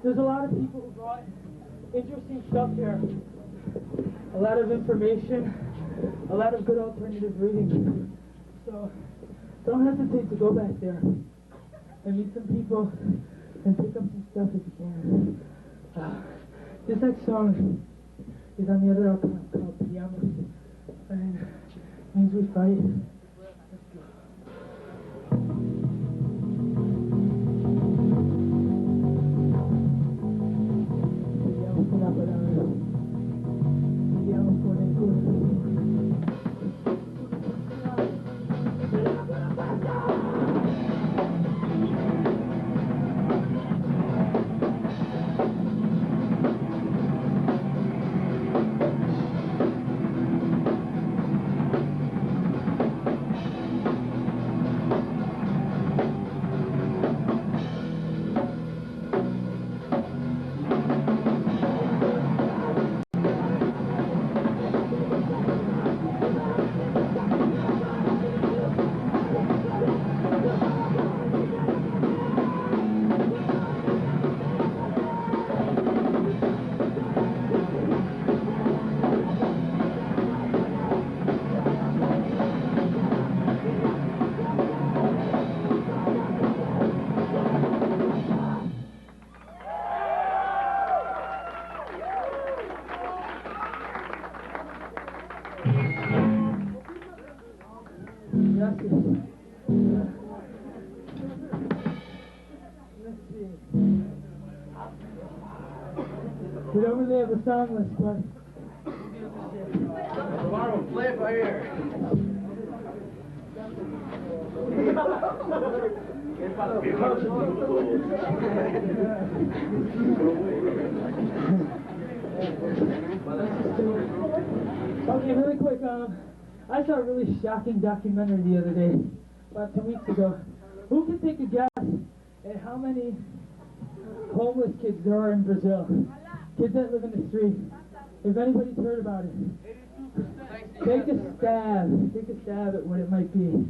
There's a lot of people who brought interesting stuff here. A lot of information, a lot of good alternative reading. So don't hesitate to go back there and meet some people and pick up some stuff if you can. This next song is on the other album called Piamos, and it means we fight. Let's go. We don't really have a song list, but tomorrow, play it by ear. Okay, really quick. I saw a really shocking documentary the other day, about 2 weeks ago. Who can take a guess at how many homeless kids there are in Brazil? Kids that live in the street. If anybody's heard about it, take a stab at what it might be.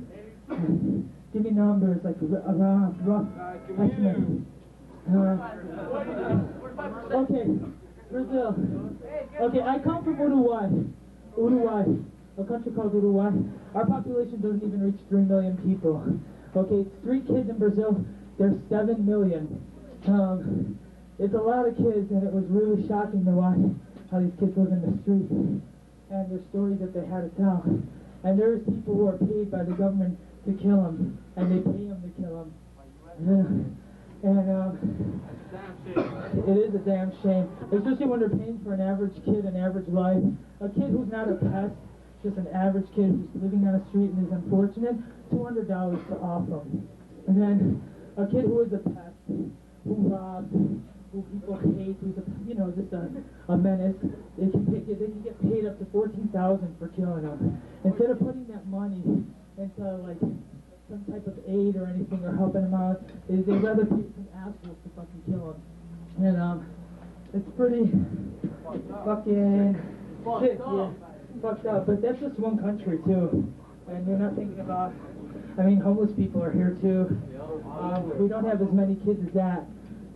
Give me numbers, like a rough estimate. Okay, Brazil. Okay, I come from Uruguay, a country called Uruguay. Our population doesn't even reach 3 million people. Okay, it's 3 kids in Brazil. There's 7 million. It's a lot of kids, and it was really shocking to watch how these kids live in the street and their stories that they had to tell. And there's people who are paid by the government to kill them, and they pay them to kill them. It is a damn shame, especially when they're paying for an average kid, an average life. A kid who's not a pest, just an average kid who's living on the street and is unfortunate, $200 to off them. And then a kid who is a pest, who robs, who people hate, who's just a menace, they can get paid up to $14,000 for killing them. Instead of putting that money into like some type of aid or anything or helping them out, they'd rather pay some assholes to fucking kill them. And it's pretty fucking sick, yeah, fucked up. But that's just one country too, and you're not thinking about. I mean, homeless people are here too. We don't have as many kids as that,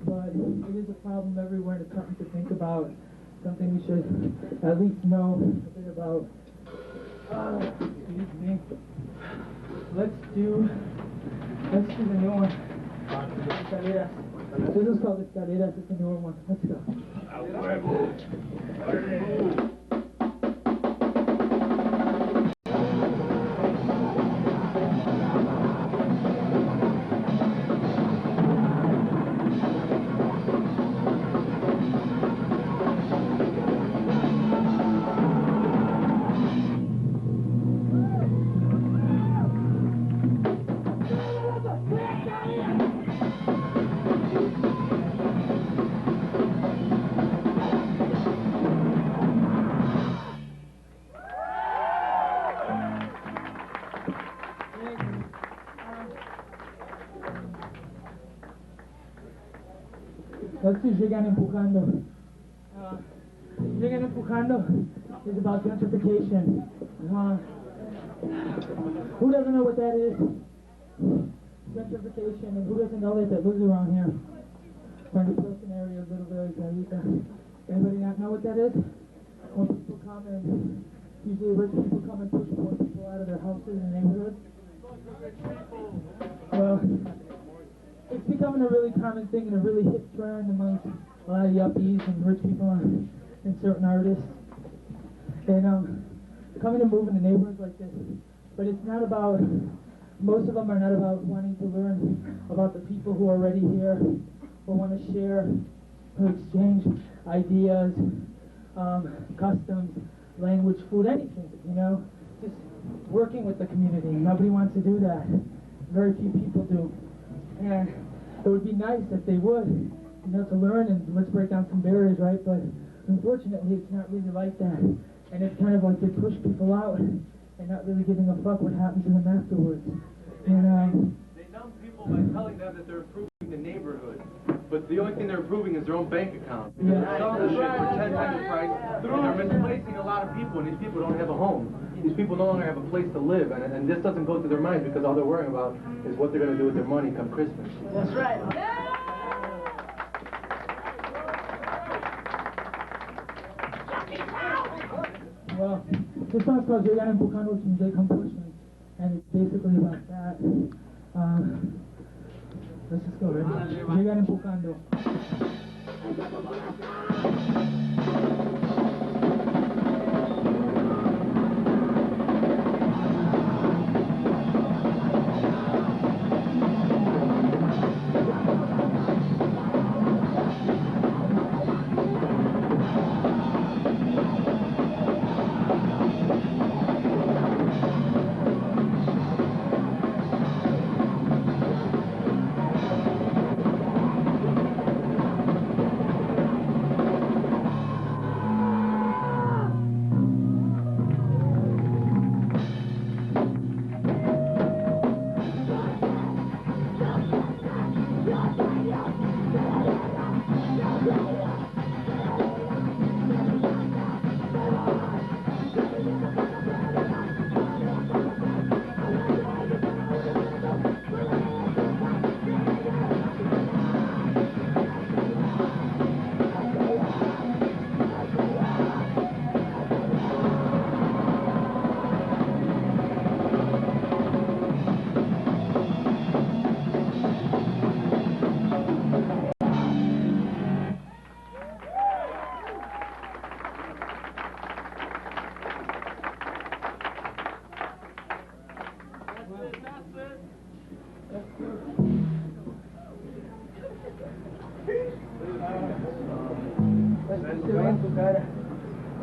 but it is a problem everywhere, and it's something to think about, something we should at least know a bit about. Excuse me. Let's do the new one. Escaleras. This is called Escaleras. It's a newer one. Let's go. Let's do Llegan Empujando. Llegan Empujando is about gentrification. Who doesn't know what that is? Gentrification, and who doesn't know that lives around here? From the Pilsen area of Little Village, Eureka. Anybody not know what that is? When people come and, usually rich people come and push poor people out of their houses in the neighborhood. Well, it's becoming a really common thing and a really hip trend amongst a lot of yuppies and rich people and certain artists. And coming and moving to neighborhoods like this. But it's not about, most of them are not about wanting to learn about the people who are already here or want to share or exchange ideas, customs, language, food, anything, you know? Just working with the community. Nobody wants to do that. Very few people do. And it would be nice if they would, you know, to learn and let's break down some barriers, right? But unfortunately, it's not really like that. And it's kind of like they push people out and not really giving a fuck what happens to them afterwards. And they numb people by telling them that they're improving the neighborhood. But the only thing they're improving is their own bank account. Because they're selling the shit for 10 times the price, and they're misplacing a lot of people, and these people don't have a home. These people no longer have a place to live, and this doesn't go through their minds because all they're worrying about is what they're going to do with their money come Christmas. That's right. well, this song's called Llegan Empujando, which means they come pushing, and it's basically about that. Let's just go, ready? Llegan Empujando.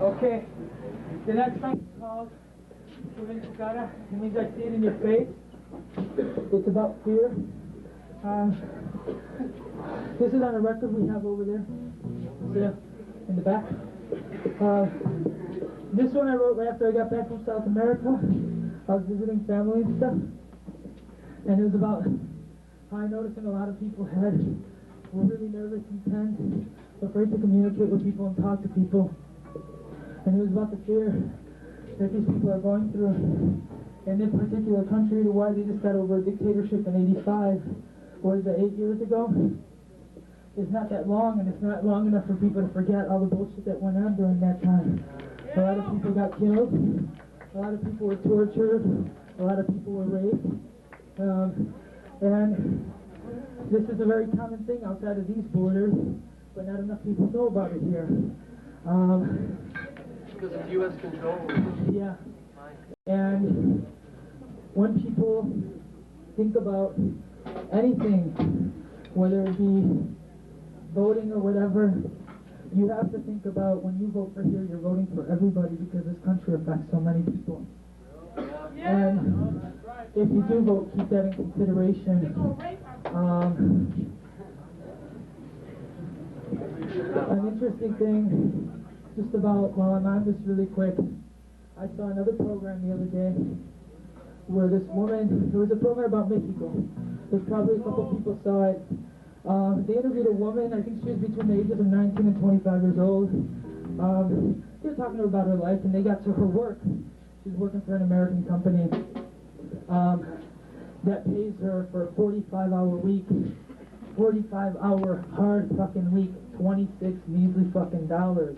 Okay, the next song is called It means I see it in your face. It's about fear. This is on a record we have over there. In the back. This one I wrote right after I got back from South America. I was visiting family and stuff. And it was about how I noticed that a lot of people were really nervous and tense, afraid to communicate with people and talk to people. And it was about the fear that these people are going through in this particular country, to why they just got over a dictatorship in '85. What is that, 8 years ago? It's not that long, and it's not long enough for people to forget all the bullshit that went on during that time. A lot of people got killed, a lot of people were tortured, a lot of people were raped, and this is a very common thing outside of these borders, but not enough people know about it here. Because it's U.S. control. Yeah. And when people think about anything, whether it be voting or whatever, you have to think about when you vote for here, you're voting for everybody, because this country affects so many people. And if you do vote, keep that in consideration. An interesting thing, just about, while I'm on this really quick, I saw another program the other day where this woman, it was a program about Mexico. There's probably a couple people saw it. They interviewed a woman, I think she was between the ages of 19 and 25 years old. They were talking to her about her life, and they got to her work. She's working for an American company that pays her for a 45-hour week, 45-hour hard fucking week, 26 measly fucking dollars.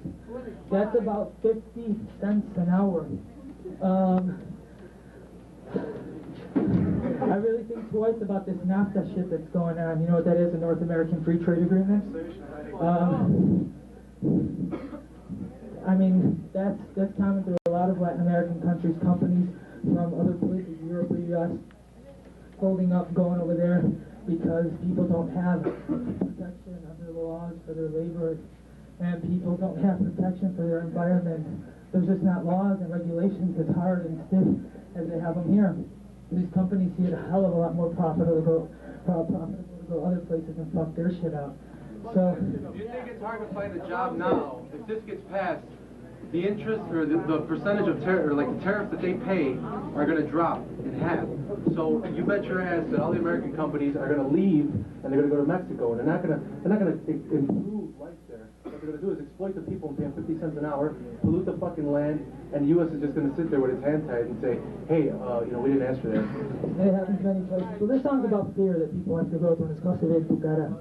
That's about 50 cents an hour. I really think twice about this NAFTA shit that's going on. You know what that is, a North American Free Trade Agreement? I mean, that's common through a lot of Latin American countries, companies from other places, Europe or US, holding up, going over there because people don't have protection under the laws for their labor, and people don't have protection for their environment. There's just not laws and regulations as hard and stiff as they have them here. These companies see it a hell of a lot more profitable to go other places and fuck their shit out. So, do you think it's hard to find a job now? If this gets passed, the interest or the percentage of the tariffs that they pay are going to drop in half. So you bet your ass that all the American companies are going to leave and they're going to go to Mexico, and they're not going to improve life there. What they're going to do is exploit the people and pay them 50 cents an hour, pollute the fucking land, and the U.S. is just going to sit there with its hand tied and say, hey, we didn't ask for that. And it happens many places. So this song's about fear that people have to go through, and it's called Se Ve Tu Cara.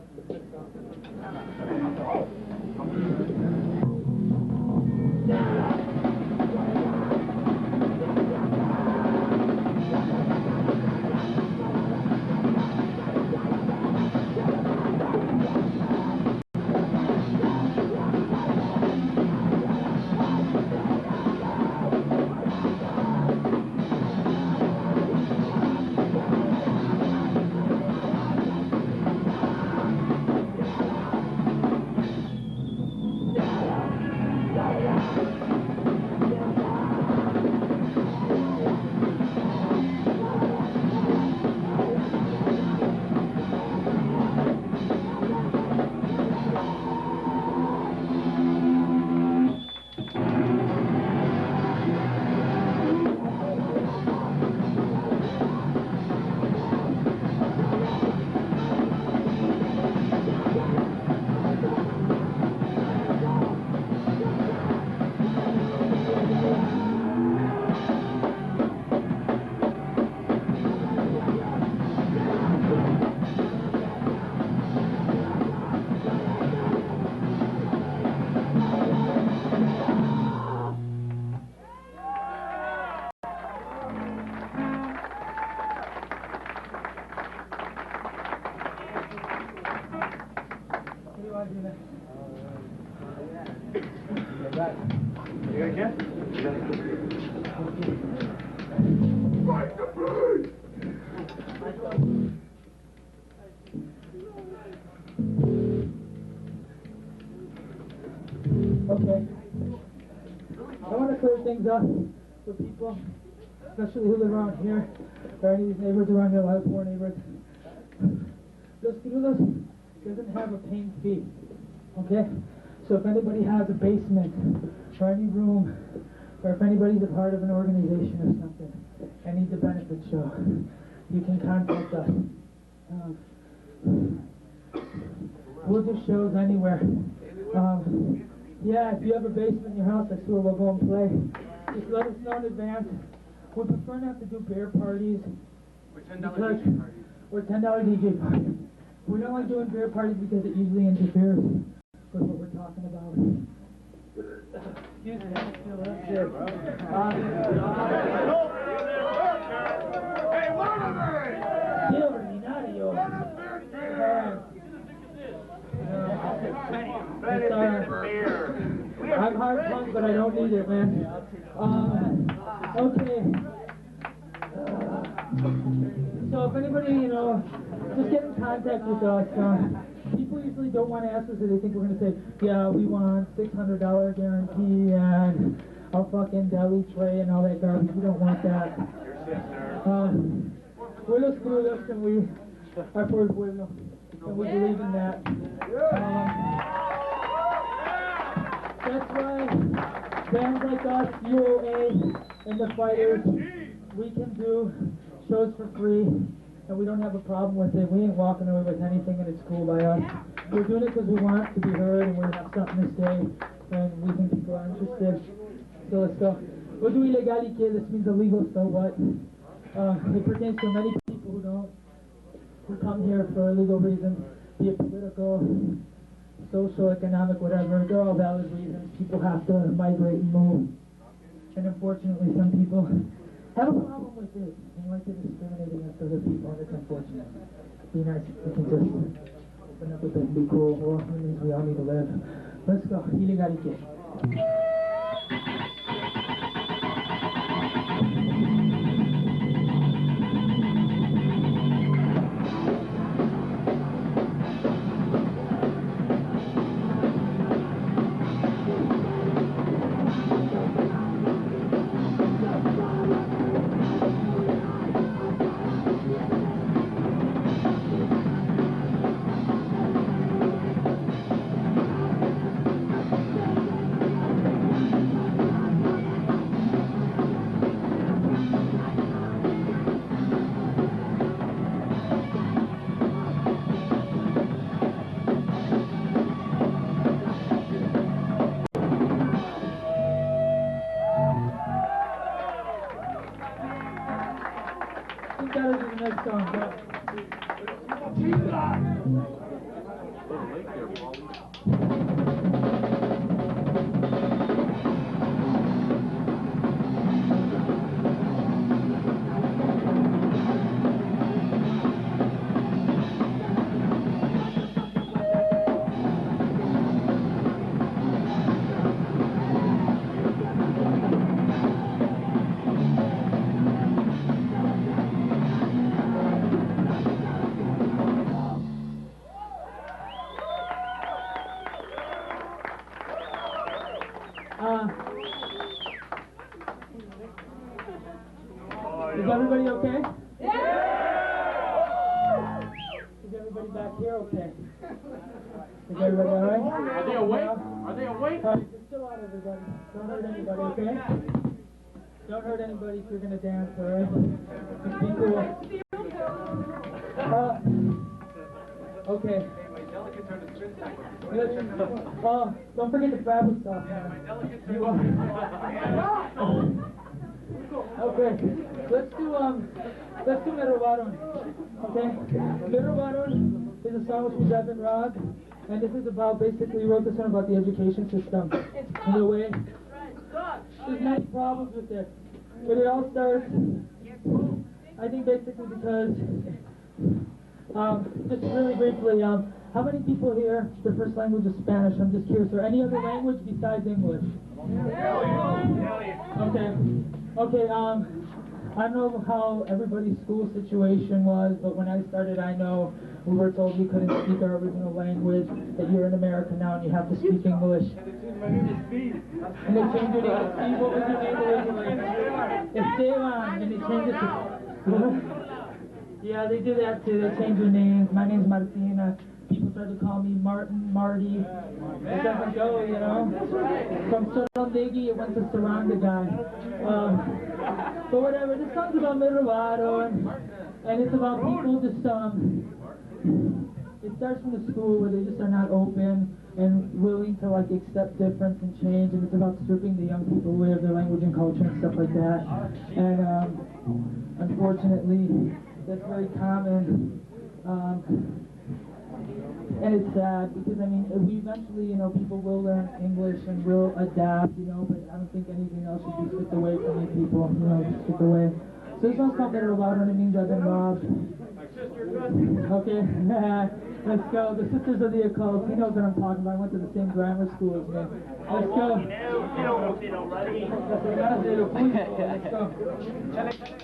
Okay. I want to clear things up for people, especially who live around here, or any of these neighbors around here, a lot of poor neighbors. Los Crudos doesn't have a paying fee, okay? So if anybody has a basement, or any room, or if anybody's a part of an organization or something, and needs a benefit show, you can contact us. We'll do shows anywhere. Yeah, if you have a basement in your house, that's where we'll go and play. Just let us know in advance. We prefer not to do beer parties. Or $10 DJ parties. Or $10 DJ parties. We don't like doing beer parties because it usually interferes with what we're talking about. Excuse me, I don't feel that shit. Hey, what are they? I'm hard punk, but I don't need it, man. Okay. So if anybody, just get in contact with us. People usually don't want to ask us if they think we're going to say, yeah, we want $600 guarantee and a fucking deli tray and all that garbage. We don't want that. We're los Crudos and we are for el pueblo. And we believe in that. That's why bands like us, UOA, and the Fighters, we can do shows for free and we don't have a problem with it. We ain't walking away with anything, and it's cool by us. We're doing it because we want to be heard, and we have something to say, and we think people are interested. So let's go. What do illegality? This means illegal, so what? It pertains to many people who come here for illegal reasons, be it political, social, economic, whatever. They're all valid reasons. People have to migrate and move. And unfortunately, some people have a problem with it and like to discriminate against other people, and it's unfortunate. Be nice if we can just open up with it and be cool. Well, it means we all need to live. Let's go. Illegality. Is everybody okay? Yeah! Is everybody back here okay? Is everybody alright? Are they awake? Are they awake? Just chill out, everybody. Don't hurt anybody, okay? Don't hurt anybody if you're gonna dance, alright? Just be cool. Okay. Don't forget the fabric stuff. Okay, let's do Merovaron. Okay, Merovaron is a song which was Evan Robb, and this is about, basically, he wrote this one about the education system. In a way, there's many problems with it, but it all starts, I think, basically because, just really briefly, how many people here, their first language is Spanish? I'm just curious, or any other language besides English? Okay. Okay, I don't know how everybody's school situation was, but when I started, I know we were told we couldn't speak our original language, that you're in America now and you have to speak English. And they changed your name to Steve. What was your name originally? Esteban. And they changed it to... Yeah, they did that too. They changed your names. My name's Martina. People tried to call me Martin, Marty. It doesn't go, you know. From Sorondegi, it went to Saranda guy. But whatever, this song's about Merovado, and it's about people just, it starts from the school where they just are not open and willing to, like, accept difference and change, and it's about stripping the young people away of their language and culture and stuff like that. And, unfortunately, that's very common. And it's sad because, I mean, we eventually, you know, people will learn English and will adapt, you know, but I don't think anything else should be stripped away from you people, you know, stripped away. So this one's called Merovado, and it means I've been robbed. Okay, let's go. The Sisters of the Occult. He knows what I'm talking about. I went to the same grammar school as me. Let's go. Let's go.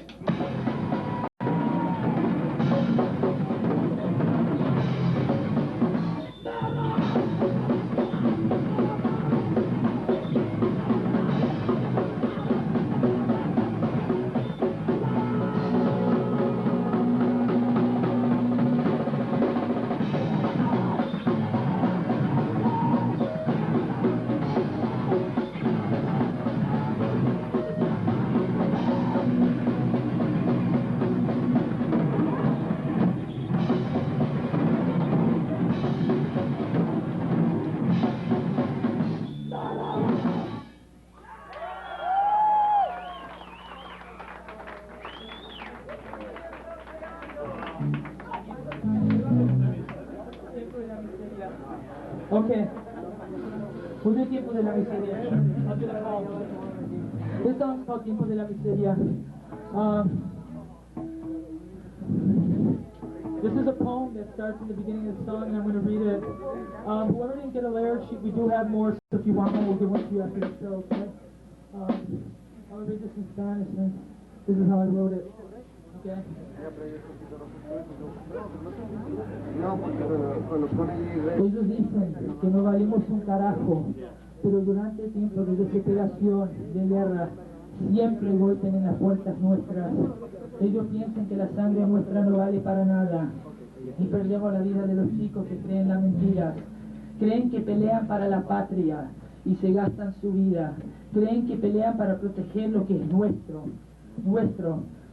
Okay. We'll do Tiempo de la Miseria. I'll do the call. This song's called Tiempo de la Miseria. This is a poem that starts in the beginning of the song, and I'm going to read it. Whoever didn't get a lyric sheet, we do have more, so if you want one, we'll give one to you after the show, okay? I'll read this in Spanish, and this is how I wrote it, okay? Ellos dicen que no valemos un carajo, pero durante tiempos de desesperación, de guerra, siempre golpeen en las puertas nuestras. Ellos piensan que la sangre nuestra no vale para nada y perdemos la vida de los chicos que creen la mentira. Creen que pelean para la patria y se gastan su vida. Creen que pelean para proteger lo que es nuestro.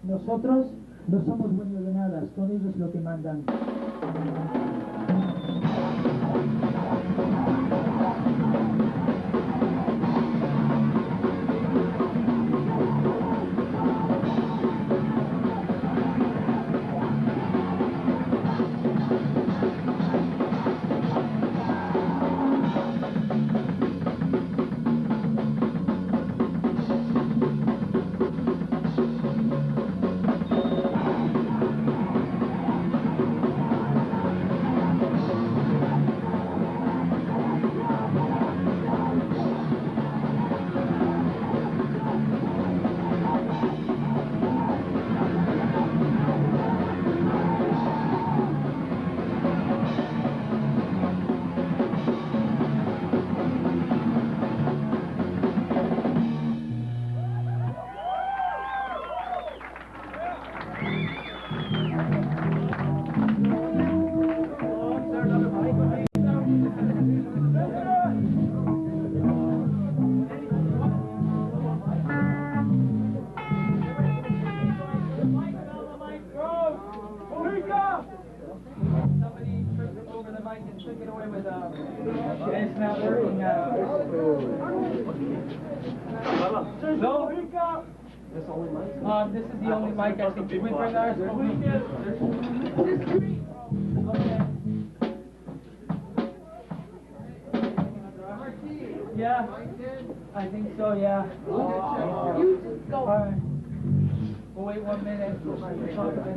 Nosotros no somos dueños de nada, son ellos los que mandan. This is the only mic I think we bring ours. Okay. Yeah, I think so, yeah. You just go. All right. We'll wait 1 minute. We'll talk about it.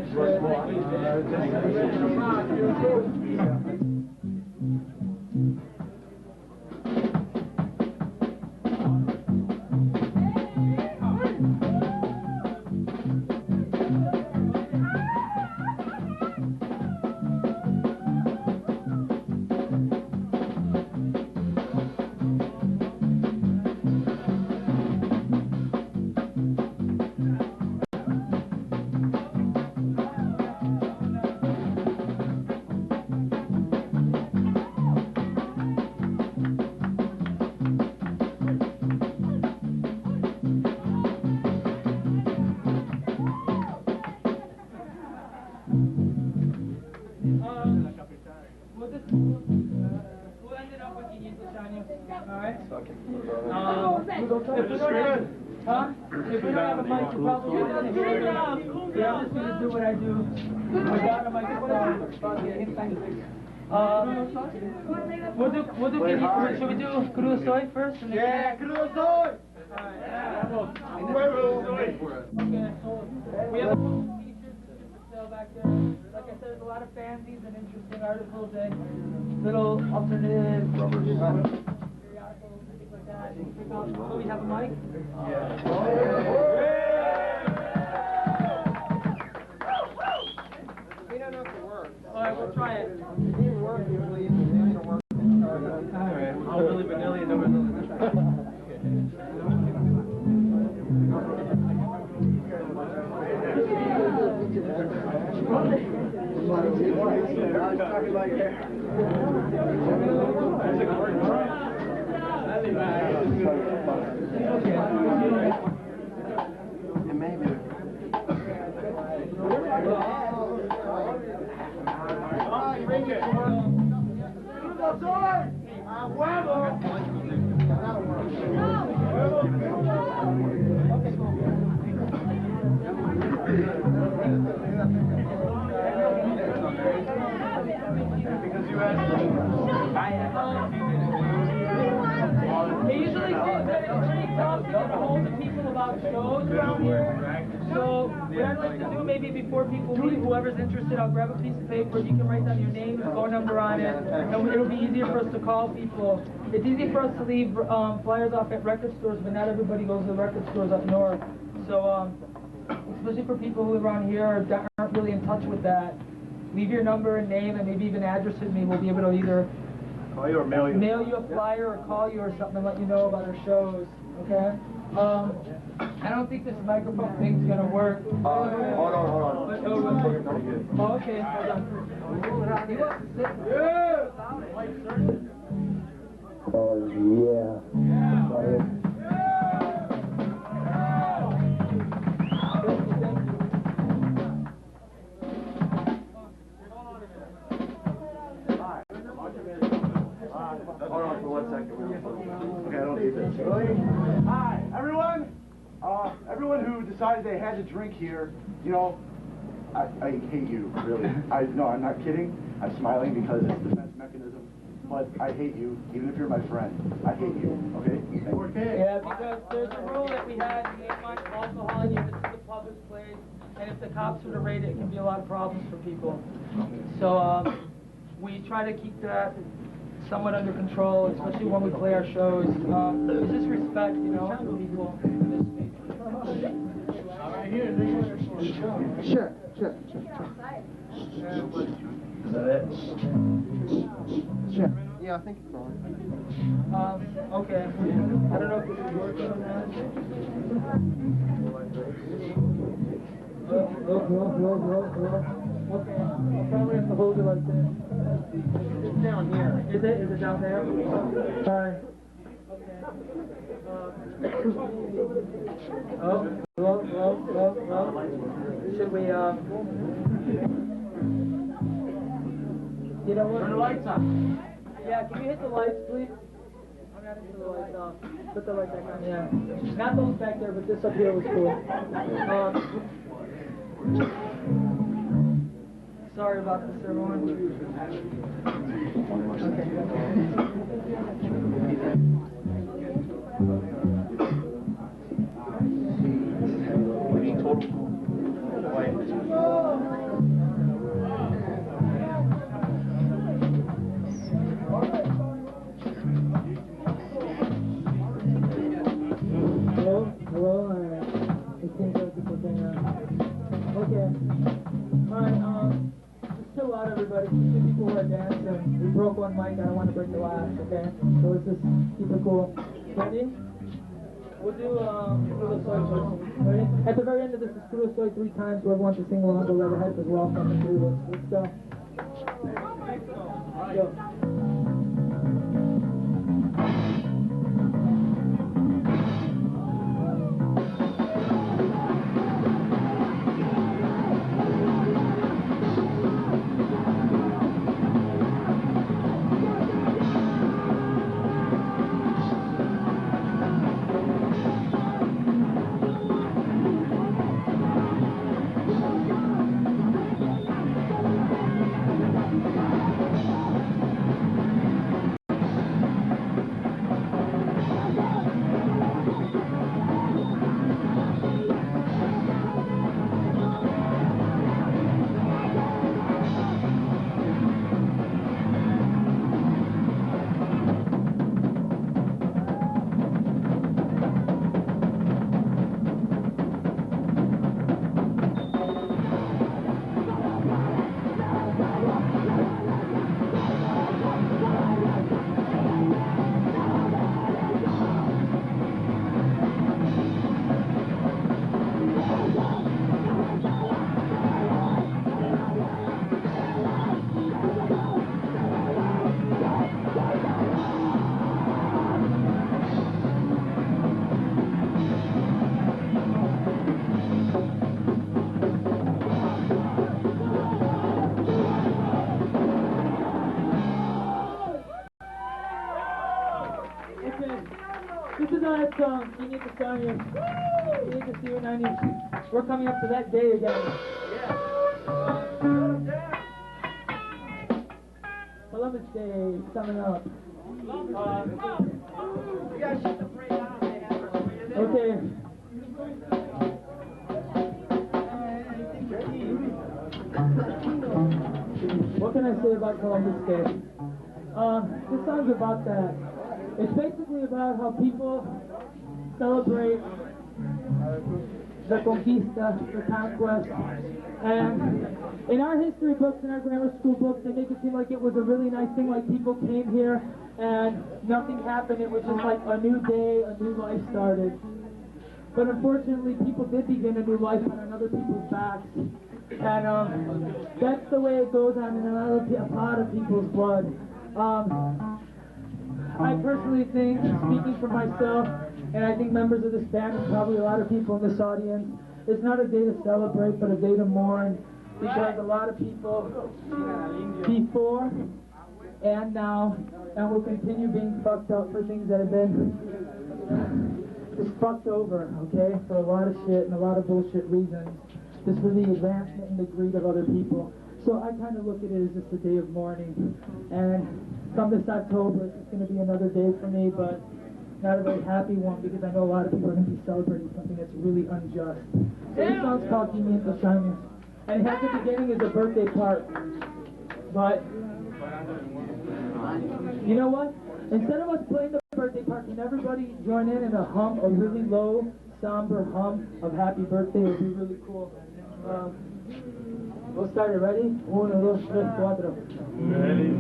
We'll end it up with 500 años. Alright? Huh? If we don't have a mic, you probably won't hear it. Yeah, I'm just going to do what I do. Without a microphone. We'll do should we do Crudos soy first? And yeah, Crudos soy! Okay. We have t-shirts for sale back there. Like I said, there's a lot of fanzines and interesting articles and little alternative periodicals and things like that. So we have a mic? We don't know if it works. Alright, we'll try it. It didn't work usually, it don't work. Alright, I'll really vanilla number Because you asked shows around here. So what I'd like to do, maybe before people leave, whoever's interested, I'll grab a piece of paper. You can write down your name and phone number on it, and it'll be easier for us to call people. It's easy for us to leave flyers off at record stores, but not everybody goes to the record stores up north. So especially for people who live around here aren't really in touch with that, leave your number and name and maybe even address with me. We'll be able to either Call you or mail you? Mail you a flyer or call you or something and let you know about our shows, okay? I don't think this microphone thing's gonna work. Hold on. But, oh, okay, hold on. Hold on for 1 second. Okay, I don't need this. Hi, everyone. Everyone who decided they had to drink here, you know, I hate you, really. No, I'm not kidding. I'm smiling because it's a defense mechanism. But I hate you, even if you're my friend. I hate you, okay? Okay. Yeah, because there's a rule that we had, you can't find alcohol in here, this is a public place, and if the cops were to raid it, it can be a lot of problems for people. So, we try to keep that somewhat under control, especially when we play our shows. It's just respect, you know, for people in this space. Sure. Is that it? Sure. Yeah, I think it's on. Okay. I don't know if this is working or not. Okay. I'll probably have to hold it like this. It's down here. Is it? Is it down there? Alright. Okay. Hello. Should we, you know what? Turn the lights on. Yeah, can you hit the lights, please? I'm not into the lights off. Put the light back on, yeah. Not those back there, but this up here was cool. Sorry about this, everyone. Hello, it seems like people can, okay. Alright, just chill out, everybody. Keep people who are dancing. We broke one mic, I don't want to break the last, okay? So let's just keep it cool. Ready? We'll do, Crudos Soy first. Ready? At the very end of this is Crudos Soy 3 times. Whoever wants to sing along, go right ahead, because we're all fucking Crudos. Let's go. Go. Song. You need to sign you. You need to see your 90s. We're coming up to that day again. Yeah. Columbus Day is coming up. Okay. What can I say about Columbus Day? This song's about that. It's basically about how people celebrate the conquista, the conquest, and in our history books, in our grammar school books, they make it seem like it was a really nice thing, like people came here and nothing happened. It was just like a new day, a new life started. But unfortunately, people did begin a new life on other people's backs. And that's the way it goes on in a lot of people's blood. I personally think, speaking for myself, and I think members of this band and probably a lot of people in this audience, it's not a day to celebrate, but a day to mourn, because a lot of people before and now and will continue being fucked up for things that have been just fucked over, okay, for a lot of shit and a lot of bullshit reasons, just for the advancement and the greed of other people. So I kind of look at it as just a day of mourning, and come this October, it's going to be another day for me, but not a very happy one, because I know a lot of people are going to be celebrating something that's really unjust. So this song's called Give Me the Shining, and it has the beginning as a birthday part, but you know what? Instead of us playing the birthday part, can everybody join in a hum, a really low, somber hum of happy birthday? It would be really cool. We'll start it. Ready? 1, 2, 3, 4. Ready.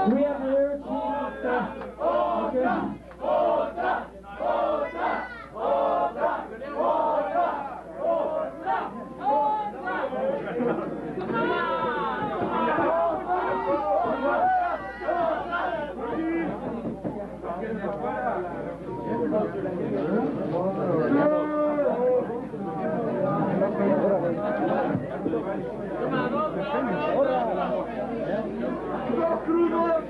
We have the lyrics Crudos!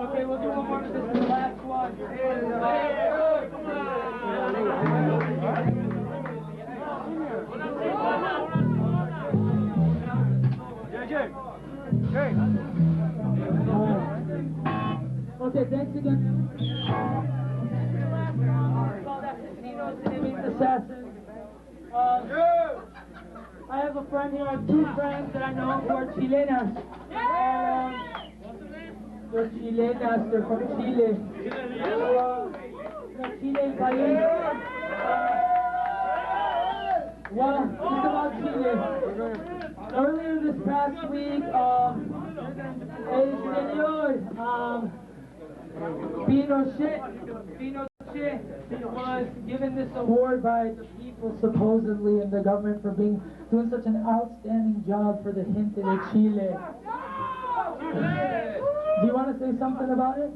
Okay, we'll do one more. This is the last one. Okay, thanks again. Assassin. I have a friend here. I have two friends that I know who are Chilenas. They're Chilenas. They're from Chile. Chile, el país. Well, think about Chile. Earlier this past week, el señor Pinochet was given this award by the people, supposedly, and the government for doing such an outstanding job for the gente de Chile. Do you want to say something about it?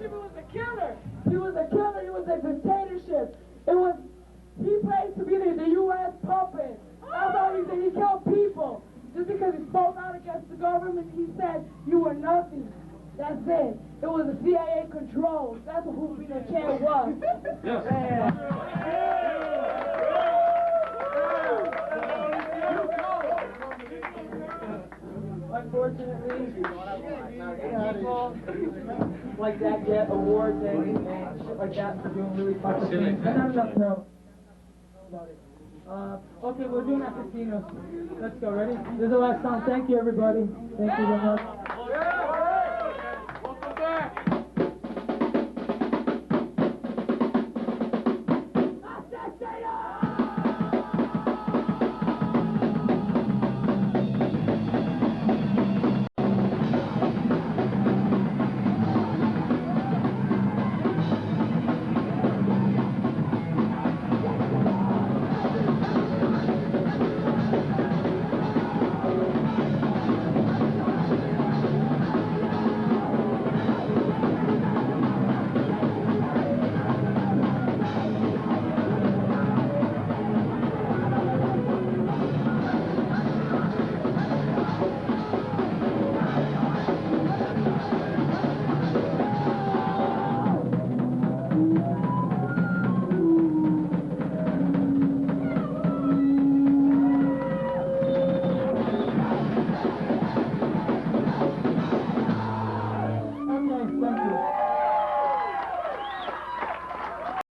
dictatorship. It was a killer. He was a killer. He was a dictatorship. It was, he played to be the U.S. puppet. That's all he did. He killed people. Just because he spoke out against the government, he said, you were nothing. That's it. It was a CIA control. That's who Pinochet was. Unfortunately, people like that get awards and shit like that for doing really fucking things. And not enough know about it. Okay, we're doing that casinos. Let's go. Ready? This is the last song. Thank you, everybody. Thank you very much.